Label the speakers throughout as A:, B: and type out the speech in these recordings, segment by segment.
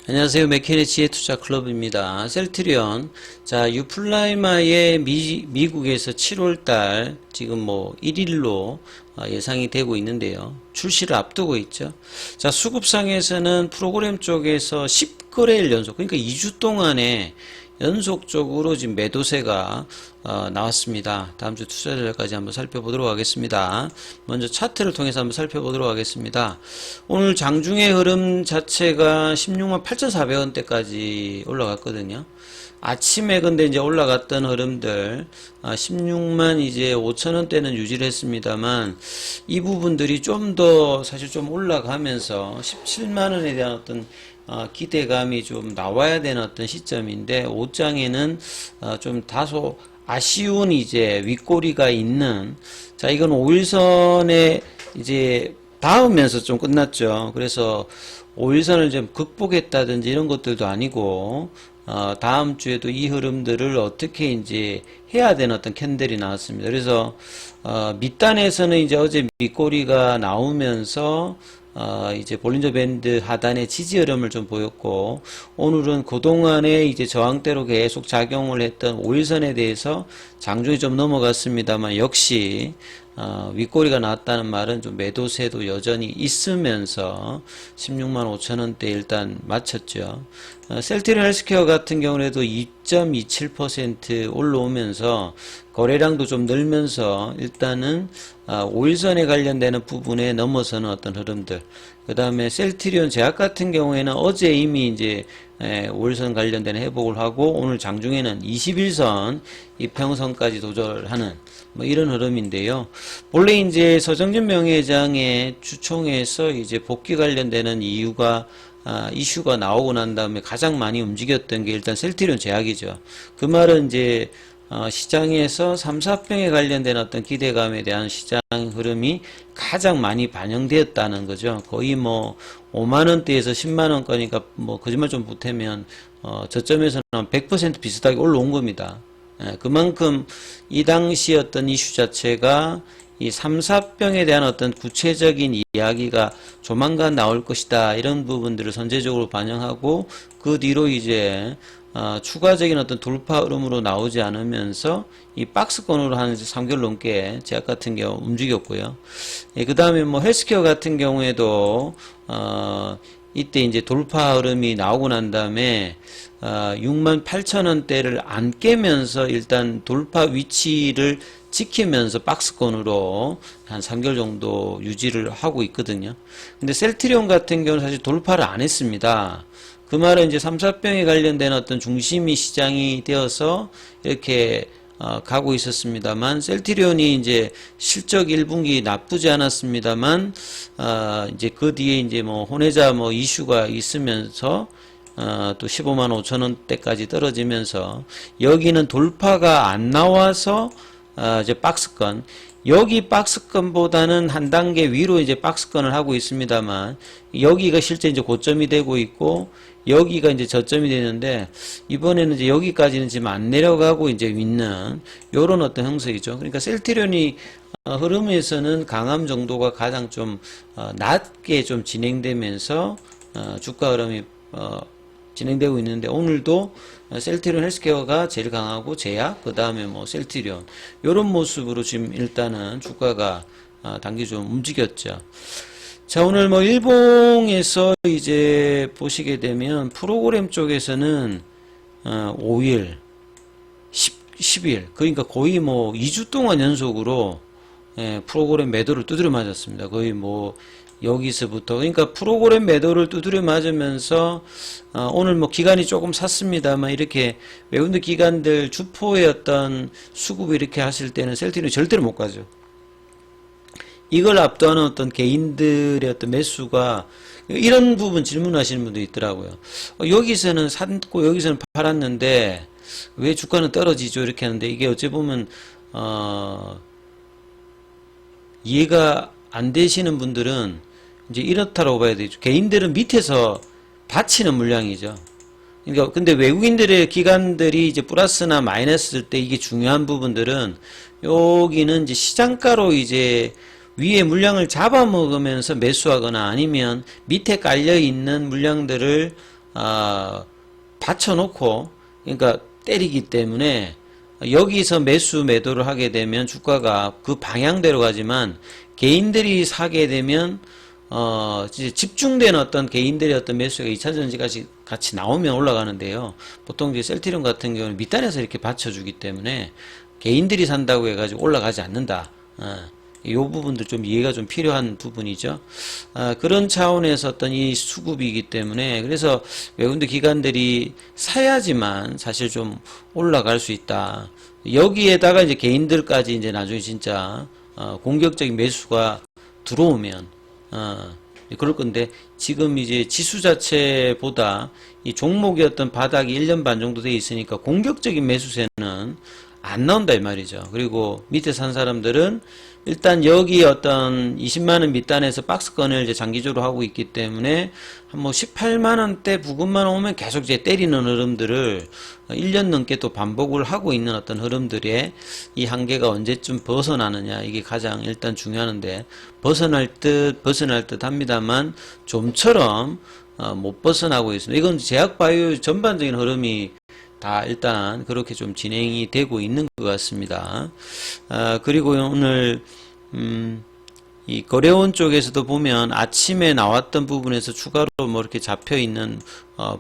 A: 안녕하세요. 맥케니치의 투자클럽입니다. 셀트리온. 자, 유플라이마의 미국에서 7월달 지금 뭐 1일로 예상이 되고 있는데요. 출시를 앞두고 있죠. 자, 수급상에서는 프로그램 쪽에서 10거래일 연속, 그러니까 2주 동안에 연속적으로 지금 매도세가 나왔습니다. 다음 주 투자 전략까지 한번 살펴보도록 하겠습니다. 먼저 차트를 통해서 한번 살펴보도록 하겠습니다. 오늘 장중의 흐름 자체가 16만 8,400원대까지 올라갔거든요. 아침에 근데 이제 올라갔던 흐름들 16만 이제 5천원대는 유지를 했습니다만 이 부분들이 좀 더 사실 좀 올라가면서 17만원에 대한 어떤 기대감이 좀 나와야 되는 어떤 시점인데 옷장에는 좀 다소 아쉬운 이제 윗꼬리가 있는, 자, 이건 5일선에 이제 닿으면서 좀 끝났죠. 그래서 5일선을 좀 극복했다든지 이런 것들도 아니고 다음 주에도 이 흐름들을 어떻게 이제 해야 되는 어떤 캔들이 나왔습니다. 그래서 밑단에서는 이제 어제 밑꼬리가 나오면서 이제 볼린저 밴드 하단의 지지 흐름을 좀 보였고, 오늘은 그동안에 이제 저항대로 계속 작용을 했던 5일선에 대해서 장중에 좀 넘어갔습니다만 역시 윗꼬리가 나왔다는 말은 좀 매도세도 여전히 있으면서 16만 5천원대 일단 마쳤죠. 셀트리온 헬스케어 같은 경우에도 2.27% 올라오면서 거래량도 좀 늘면서 일단은 5일선에 관련되는 부분에 넘어서는 어떤 흐름들, 그 다음에 셀트리온 제약 같은 경우에는 어제 이미 이제 5일선 관련된 회복을 하고 오늘 장중에는 21선 이평선까지 도전하는 뭐 이런 흐름인데요. 본래 이제 서정진 명예회장의 주총에서 이제 복귀 관련되는 이슈가 나오고 난 다음에 가장 많이 움직였던 게 일단 셀트리온 제약이죠. 그 말은 이제 시장에서 3, 4병에 관련된 어떤 기대감에 대한 시장 흐름이 가장 많이 반영되었다는 거죠. 거의 뭐 5만원대에서 10만원 거니까 뭐 거짓말 좀 보태면 저점에서는 100% 비슷하게 올라온 겁니다. 그만큼 이 당시 어떤 이슈 자체가 이 3, 4병에 대한 어떤 구체적인 이야기가 조만간 나올 것이다, 이런 부분들을 선제적으로 반영하고 그 뒤로 이제 추가적인 어떤 돌파 흐름으로 나오지 않으면서 이 박스권으로 한 3개월 넘게 제약 같은 경우 움직였고요. 그 다음에 뭐 헬스케어 같은 경우에도 이때 이제 돌파 흐름이 나오고 난 다음에 6만 8천원대를 안 깨면서 일단 돌파 위치를 지키면서 박스권으로 한 3개월 정도 유지를 하고 있거든요. 근데 셀트리온 같은 경우는 사실 돌파를 안 했습니다. 그 말은 이제 3, 4병에 관련된 어떤 중심이 시장이 되어서 이렇게 가고 있었습니다만, 셀트리온이 이제 실적 1분기 나쁘지 않았습니다만 이제 그 뒤에 이제 뭐 혼외자 뭐 이슈가 있으면서 또 15만 5천원대까지 떨어지면서 여기는 돌파가 안 나와서 이제 박스권, 여기 박스권보다는 한 단계 위로 이제 박스권을 하고 있습니다만 여기가 실제 이제 고점이 되고 있고 여기가 이제 저점이 되는데 이번에는 이제 여기까지는 지금 안 내려가고 이제 있는 요런 어떤 형식이죠. 그러니까 셀트리온이 흐름에서는 강함 정도가 가장 좀 낮게 좀 진행되면서 주가 흐름이 진행되고 있는데, 오늘도 셀트리온 헬스케어가 제일 강하고 제약, 그 다음에 뭐 셀트리온, 요런 모습으로 지금 일단은 주가가 단기 좀 움직였죠. 자, 오늘 뭐 일봉에서 이제 보시게 되면 프로그램 쪽에서는 5일, 10일, 그러니까 거의 뭐 2주 동안 연속으로 프로그램 매도를 두드려 맞았습니다. 거의 뭐 여기서부터, 그러니까 프로그램 매도를 두드려 맞으면서 오늘 뭐 기간이 조금 샀습니다만 이렇게 외국인 기관들 주포의 어떤 수급을 이렇게 하실 때는 셀트리온이 절대로 못 가죠. 이걸 압도하는 어떤 개인들의 어떤 매수가, 이런 부분 질문하시는 분도 있더라고요. 여기서는 샀고 여기서는 팔았는데 왜 주가는 떨어지죠? 이렇게 하는데 이게 어찌 보면 이해가 안 되시는 분들은 이제 이렇다라고 봐야 되죠. 개인들은 밑에서 받치는 물량이죠. 그러니까 근데 외국인들의 기관들이 이제 플러스나 마이너스일 때 이게 중요한 부분들은 여기는 이제 시장가로 이제 위에 물량을 잡아먹으면서 매수하거나 아니면 밑에 깔려 있는 물량들을 받쳐놓고 그러니까 때리기 때문에 여기서 매수 매도를 하게 되면 주가가 그 방향대로 가지만 개인들이 사게 되면 이제 집중된 어떤 개인들의 어떤 매수가 2차전지 같이 나오면 올라가는데요. 보통 이제 셀트리온 같은 경우는 밑단에서 이렇게 받쳐주기 때문에 개인들이 산다고 해가지고 올라가지 않는다. 이 부분들 좀 이해가 좀 필요한 부분이죠. 그런 차원에서 어떤 이 수급이기 때문에 그래서 외국인들 기관들이 사야지만 사실 좀 올라갈 수 있다. 여기에다가 이제 개인들까지 이제 나중에 진짜 공격적인 매수가 들어오면 그럴 건데 지금 이제 지수 자체보다 이 종목의 어떤 바닥이 1년 반 정도 돼 있으니까 공격적인 매수세는 안 나온다 이 말이죠. 그리고 밑에 산 사람들은 일단 여기 어떤 20만원 밑단에서 박스권을 이제 장기적으로 하고 있기 때문에 한 뭐 18만원대 부근만 오면 계속 이제 때리는 흐름들을 1년 넘게 또 반복을 하고 있는 어떤 흐름들의 이 한계가 언제쯤 벗어나느냐 이게 가장 일단 중요한데 벗어날 듯 합니다만 좀처럼 못 벗어나고 있습니다. 이건 제약바이오 전반적인 흐름이 다 일단 그렇게 좀 진행이 되고 있는 것 같습니다. 그리고 오늘 이 거래원 쪽에서도 보면 아침에 나왔던 부분에서 추가로 뭐 이렇게 잡혀 있는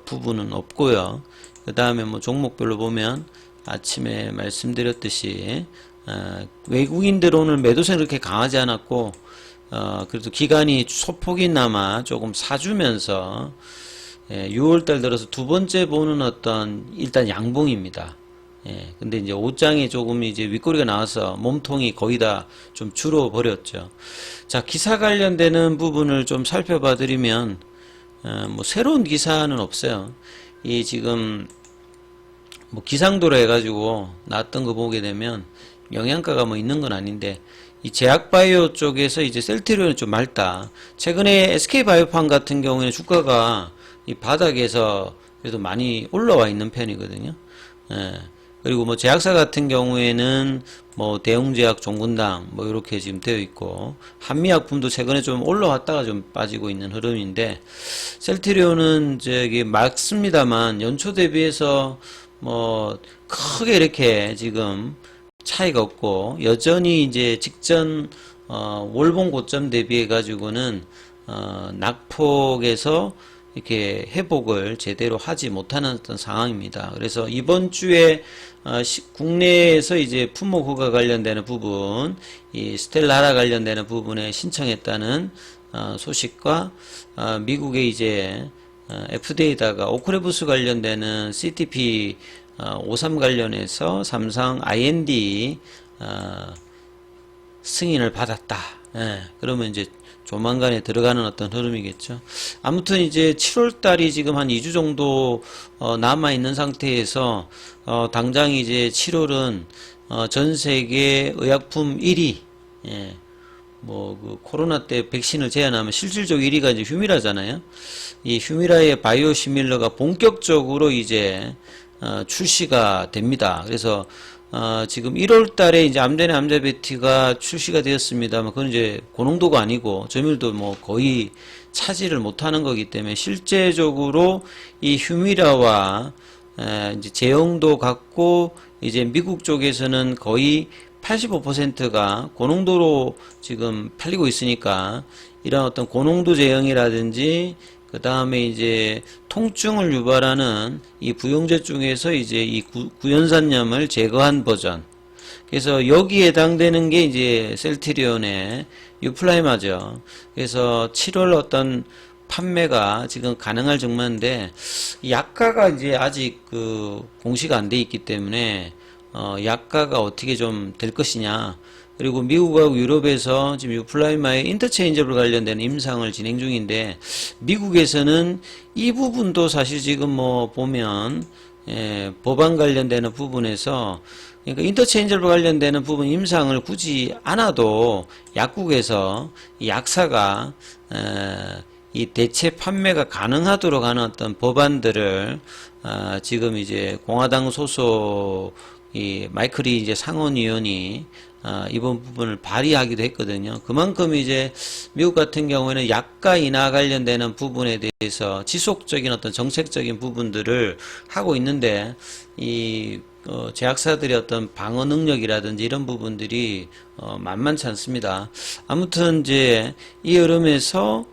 A: 부분은 없고요. 그 다음에 뭐 종목별로 보면 아침에 말씀드렸듯이 외국인들 오늘 매도세는 그렇게 강하지 않았고 그래도 기관이 소폭이나마 조금 사주면서 6월달 들어서 두 번째 보는 어떤 일단 양봉입니다. 근데 이제 옷장이 조금 이제 윗꼬리가 나와서 몸통이 거의 다 좀 줄어버렸죠. 자, 기사 관련되는 부분을 좀 살펴봐 드리면 뭐 새로운 기사는 없어요. 이 지금 뭐 기상도로 해가지고 나왔던 거 보게 되면 영양가가 뭐 있는 건 아닌데 이 제약바이오 쪽에서 이제 셀트리온이 좀 맑다. 최근에 SK바이오팜 같은 경우에는 주가가 이 바닥에서 그래도 많이 올라와 있는 편이거든요. 그리고 뭐 제약사 같은 경우에는 뭐 대웅제약, 종근당 뭐 이렇게 지금 되어 있고 한미약품도 최근에 좀 올라왔다가 좀 빠지고 있는 흐름인데 셀트리온은 저기 맞습니다만 연초 대비해서 뭐 크게 이렇게 지금 차이가 없고 여전히 이제 직전 월봉 고점 대비해 가지고는 낙폭에서 이렇게 회복을 제대로 하지 못하는 어떤 상황입니다. 그래서 이번 주에 국내에서 이제 품목 허가 관련되는 부분, 이 스텔라라 관련되는 부분에 신청했다는 소식과 미국의 이제 FDA에다가 오크레부스 관련되는 CTP 53 관련해서 삼성 IND 승인을 받았다. 그러면 이제 조만간에 들어가는 어떤 흐름이겠죠. 아무튼 이제 7월 달이 지금 한 2주 정도 남아 있는 상태에서 당장 이제 7월은 전 세계 의약품 1위, 뭐 그 코로나 때 백신을 제한하면 실질적 1위가 이제 휴미라잖아요. 이 휴미라의 바이오시밀러가 본격적으로 이제 출시가 됩니다. 그래서 지금 1월 달에 이제 암데나 암자베티가 출시가 되었습니다만, 그건 이제 고농도가 아니고 점유율도 뭐 거의 차지를 못하는 거기 때문에 실제적으로 이 휴미라와 이제 제형도 같고 이제 미국 쪽에서는 거의 85%가 고농도로 지금 팔리고 있으니까 이런 어떤 고농도 제형이라든지 그 다음에 이제 통증을 유발하는 이 부용제 중에서 이제 이 구연산염을 제거한 버전. 그래서 여기에 해당되는 게 이제 셀트리온의 유플라이마죠. 그래서 7월 어떤 판매가 지금 가능할 정도인데 약가가 이제 아직 그 공시가 안 돼 있기 때문에 약가가 어떻게 좀 될 것이냐. 그리고 미국하고 유럽에서 지금 유플라이마의 인터체인저블 관련된 임상을 진행 중인데 미국에서는 이 부분도 사실 지금 뭐 보면 법안 관련되는 부분에서 그러니까 인터체인저블 관련되는 부분 임상을 굳이 않아도 약국에서 이 약사가 이 대체 판매가 가능하도록 하는 어떤 법안들을 지금 이제 공화당 소속 이 마이클이 이제 상원의원이 이번 부분을 발의하기도 했거든요. 그만큼 이제 미국 같은 경우에는 약가 인하 관련되는 부분에 대해서 지속적인 어떤 정책적인 부분들을 하고 있는데 제약사들의 어떤 방어 능력이라든지 이런 부분들이 만만치 않습니다. 아무튼 이제 이 흐름에서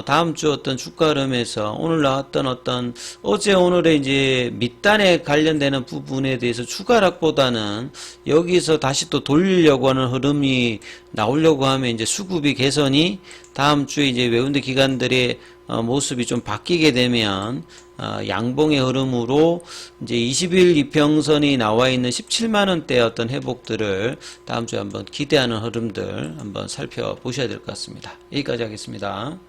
A: 다음 주 어떤 주가 흐름에서 오늘 나왔던 어떤 어제 오늘의 이제 밑단에 관련되는 부분에 대해서 추가락보다는 여기서 다시 또 돌리려고 하는 흐름이 나오려고 하면 이제 수급이 개선이 다음 주에 이제 외국인 기관들의 모습이 좀 바뀌게 되면 양봉의 흐름으로 이제 20일 이평선이 나와 있는 17만원대 어떤 회복들을 다음 주에 한번 기대하는 흐름들 한번 살펴보셔야 될 것 같습니다. 여기까지 하겠습니다.